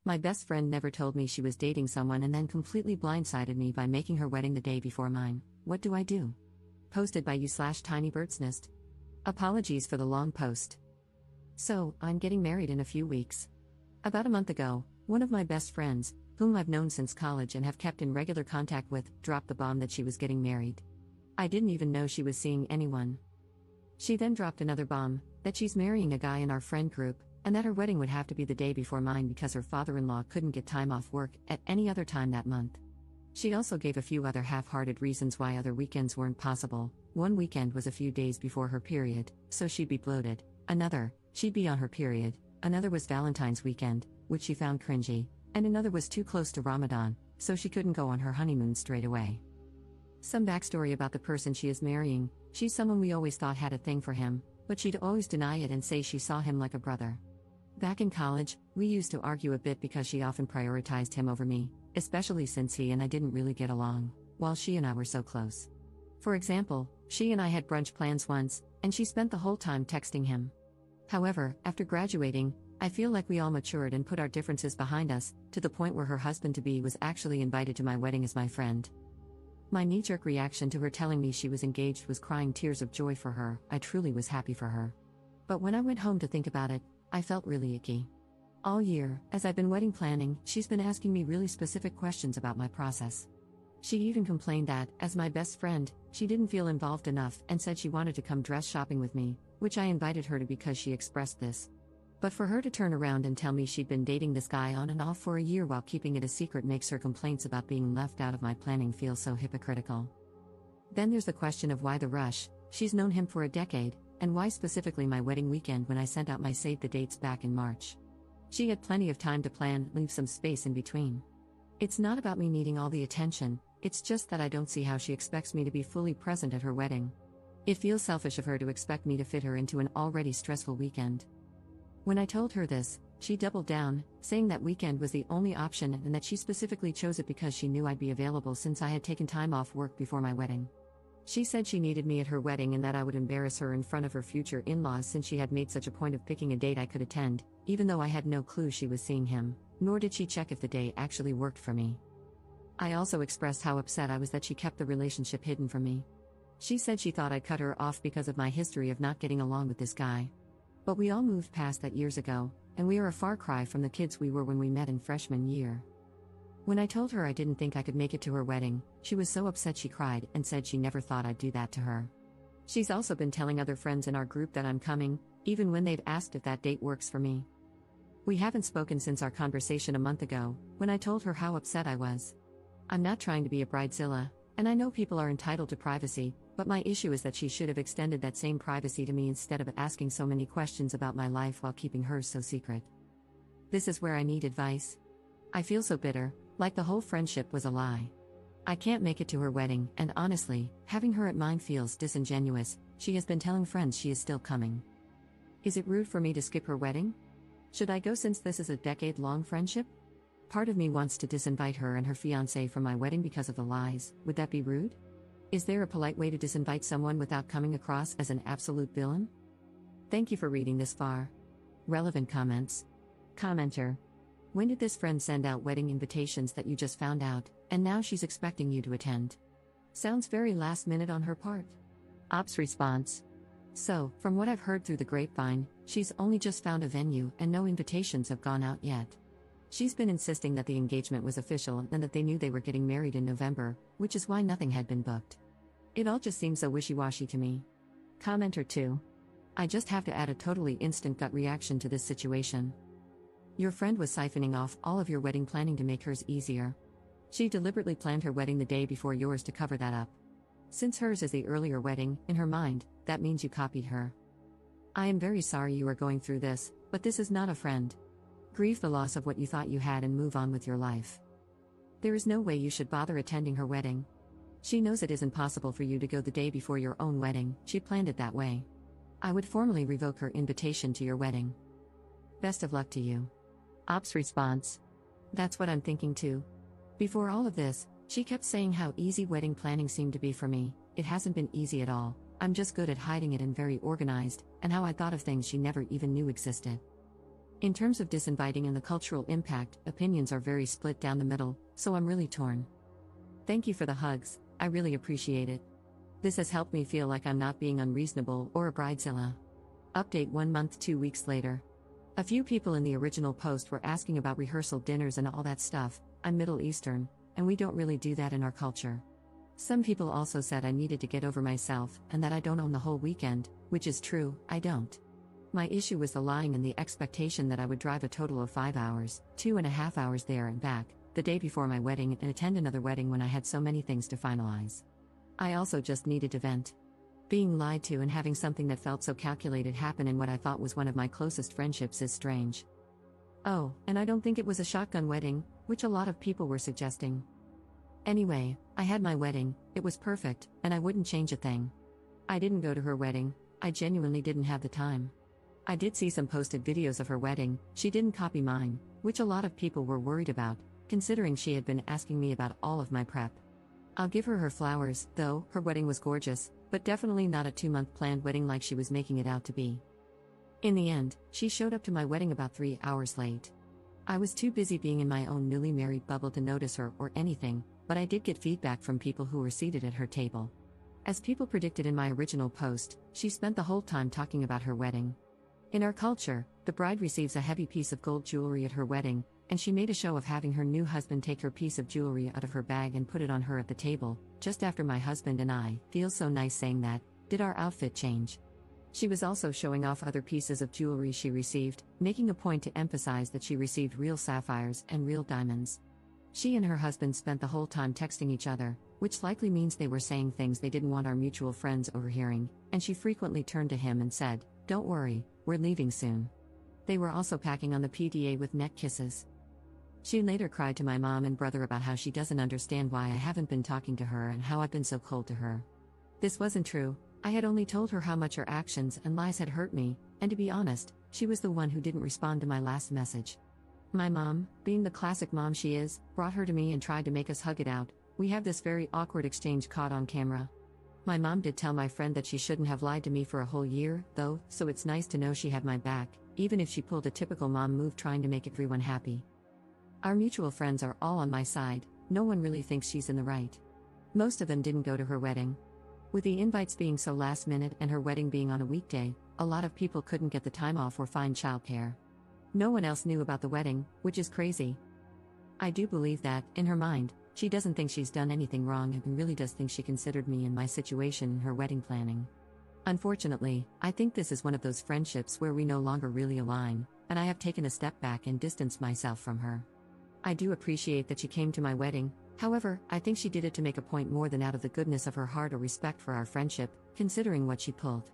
My best friend never told me she was dating someone and then completely blindsided me by making her wedding the day before mine. What do I do? Posted by you/tinybirdsnest. Apologies for the long post. So, I'm getting married in a few weeks. About a month ago, one of my best friends, whom I've known since college and have kept in regular contact with, dropped the bomb that she was getting married. I didn't even know she was seeing anyone. She then dropped another bomb, that she's marrying a guy in our friend group, and that her wedding would have to be the day before mine because her father-in-law couldn't get time off work at any other time that month. She also gave a few other half-hearted reasons why other weekends weren't possible. One weekend was a few days before her period, so she'd be bloated. Another, she'd be on her period. Another was Valentine's weekend, which she found cringy. And another was too close to Ramadan, so she couldn't go on her honeymoon straight away. Some backstory about the person she is marrying: she's someone we always thought had a thing for him, but she'd always deny it and say she saw him like a brother. Back in college, we used to argue a bit because she often prioritized him over me, especially since he and I didn't really get along, while she and I were so close. For example, she and I had brunch plans once, and she spent the whole time texting him. However, after graduating, I feel like we all matured and put our differences behind us, to the point where her husband-to-be was actually invited to my wedding as my friend. My knee-jerk reaction to her telling me she was engaged was crying tears of joy for her. I truly was happy for her. But when I went home to think about it, I felt really icky. All year, as I've been wedding planning, she's been asking me really specific questions about my process. She even complained that, as my best friend, she didn't feel involved enough and said she wanted to come dress shopping with me, which I invited her to because she expressed this. But for her to turn around and tell me she'd been dating this guy on and off for a year while keeping it a secret makes her complaints about being left out of my planning feel so hypocritical. Then there's the question of why the rush. She's known him for a decade, and why specifically my wedding weekend when I sent out my save the dates back in March? She had plenty of time to plan, leave some space in between. It's not about me needing all the attention, it's just that I don't see how she expects me to be fully present at her wedding. It feels selfish of her to expect me to fit her into an already stressful weekend. When I told her this, she doubled down, saying that weekend was the only option and that she specifically chose it because she knew I'd be available since I had taken time off work before my wedding. She said she needed me at her wedding and that I would embarrass her in front of her future in-laws since she had made such a point of picking a date I could attend, even though I had no clue she was seeing him, nor did she check if the day actually worked for me. I also expressed how upset I was that she kept the relationship hidden from me. She said she thought I'd cut her off because of my history of not getting along with this guy. But we all moved past that years ago, and we are a far cry from the kids we were when we met in freshman year. When I told her I didn't think I could make it to her wedding, she was so upset she cried and said she never thought I'd do that to her. She's also been telling other friends in our group that I'm coming, even when they've asked if that date works for me. We haven't spoken since our conversation a month ago, when I told her how upset I was. I'm not trying to be a bridezilla, and I know people are entitled to privacy, but my issue is that she should have extended that same privacy to me instead of asking so many questions about my life while keeping hers so secret. This is where I need advice. I feel so bitter, like the whole friendship was a lie. I can't make it to her wedding, and honestly, having her at mine feels disingenuous. She has been telling friends she is still coming. Is it rude for me to skip her wedding? Should I go since this is a decade-long friendship? Part of me wants to disinvite her and her fiancé from my wedding because of the lies. Would that be rude? Is there a polite way to disinvite someone without coming across as an absolute villain? Thank you for reading this far. Relevant comments. Commenter. When did this friend send out wedding invitations that you just found out, and now she's expecting you to attend? Sounds very last minute on her part. Ops response. So, from what I've heard through the grapevine, she's only just found a venue and no invitations have gone out yet. She's been insisting that the engagement was official and that they knew they were getting married in November, which is why nothing had been booked. It all just seems so wishy-washy to me. Commenter 2. I just have to add a totally instant gut reaction to this situation. Your friend was siphoning off all of your wedding planning to make hers easier. She deliberately planned her wedding the day before yours to cover that up. Since hers is the earlier wedding, in her mind, that means you copied her. I am very sorry you are going through this, but this is not a friend. Grieve the loss of what you thought you had and move on with your life. There is no way you should bother attending her wedding. She knows it isn't possible for you to go the day before your own wedding. She planned it that way. I would formally revoke her invitation to your wedding. Best of luck to you. Ops response. That's what I'm thinking too. Before all of this, she kept saying how easy wedding planning seemed to be for me. It hasn't been easy at all. I'm just good at hiding it and very organized, and how I thought of things she never even knew existed. In terms of disinviting and the cultural impact, opinions are very split down the middle, so I'm really torn. Thank you for the hugs, I really appreciate it. This has helped me feel like I'm not being unreasonable or a bridezilla. Update 1 month 2 weeks later. A few people in the original post were asking about rehearsal dinners and all that stuff. I'm Middle Eastern, and we don't really do that in our culture. Some people also said I needed to get over myself and that I don't own the whole weekend, which is true, I don't. My issue was the lying and the expectation that I would drive a total of 5 hours, 2.5 hours there and back, the day before my wedding and attend another wedding when I had so many things to finalize. I also just needed to vent. Being lied to and having something that felt so calculated happen in what I thought was one of my closest friendships is strange. Oh, and I don't think it was a shotgun wedding, which a lot of people were suggesting. Anyway, I had my wedding, it was perfect, and I wouldn't change a thing. I didn't go to her wedding, I genuinely didn't have the time. I did see some posted videos of her wedding, she didn't copy mine, which a lot of people were worried about, considering she had been asking me about all of my prep. I'll give her flowers, though, her wedding was gorgeous, but definitely not a 2-month planned wedding like she was making it out to be. In the end, she showed up to my wedding about 3 hours late. I was too busy being in my own newly married bubble to notice her or anything, but I did get feedback from people who were seated at her table. As people predicted in my original post, she spent the whole time talking about her wedding. In our culture, the bride receives a heavy piece of gold jewelry at her wedding, and she made a show of having her new husband take her piece of jewelry out of her bag and put it on her at the table, just after my husband and I, feels so nice saying that, did our outfit change. She was also showing off other pieces of jewelry she received, making a point to emphasize that she received real sapphires and real diamonds. She and her husband spent the whole time texting each other, which likely means they were saying things they didn't want our mutual friends overhearing, and she frequently turned to him and said, "Don't worry, we're leaving soon." They were also packing on the PDA with neck kisses. She later cried to my mom and brother about how she doesn't understand why I haven't been talking to her and how I've been so cold to her. This wasn't true, I had only told her how much her actions and lies had hurt me, and to be honest, she was the one who didn't respond to my last message. My mom, being the classic mom she is, brought her to me and tried to make us hug it out. We have this very awkward exchange caught on camera. My mom did tell my friend that she shouldn't have lied to me for a whole year, though, so it's nice to know she had my back, even if she pulled a typical mom move trying to make everyone happy. Our mutual friends are all on my side, no one really thinks she's in the right. Most of them didn't go to her wedding. With the invites being so last minute and her wedding being on a weekday, a lot of people couldn't get the time off or find childcare. No one else knew about the wedding, which is crazy. I do believe that, in her mind, she doesn't think she's done anything wrong and really does think she considered me and my situation in her wedding planning. Unfortunately, I think this is one of those friendships where we no longer really align, and I have taken a step back and distanced myself from her. I do appreciate that she came to my wedding, however, I think she did it to make a point more than out of the goodness of her heart or respect for our friendship, considering what she pulled.